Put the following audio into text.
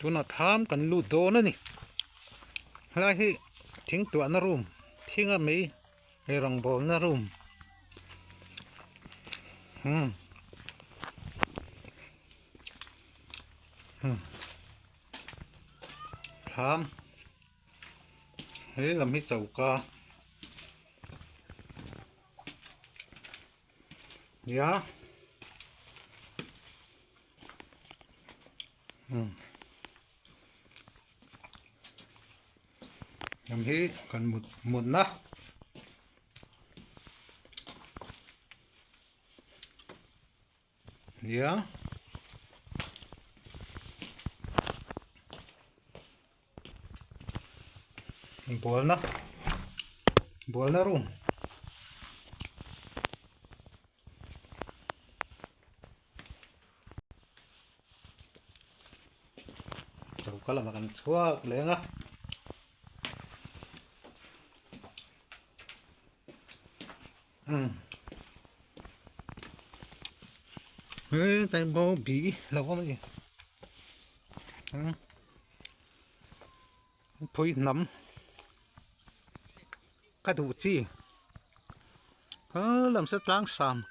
ตัวน่ะถามกันลูดโดนั่นนี่อะไรที่ทิ้งตัวนารุมทิ้งอะมีไอ้รังบอลนารุมถามเฮ้ยลำฮิเจ้ากาอย่าลำฮิกันหมดนะอย่าБольно. Больно рум. Kalau makan suak, lengah. Tay bò bỉ lâu quá gì. Thôi nắm. Cái đủ chi làm sao tráng sàm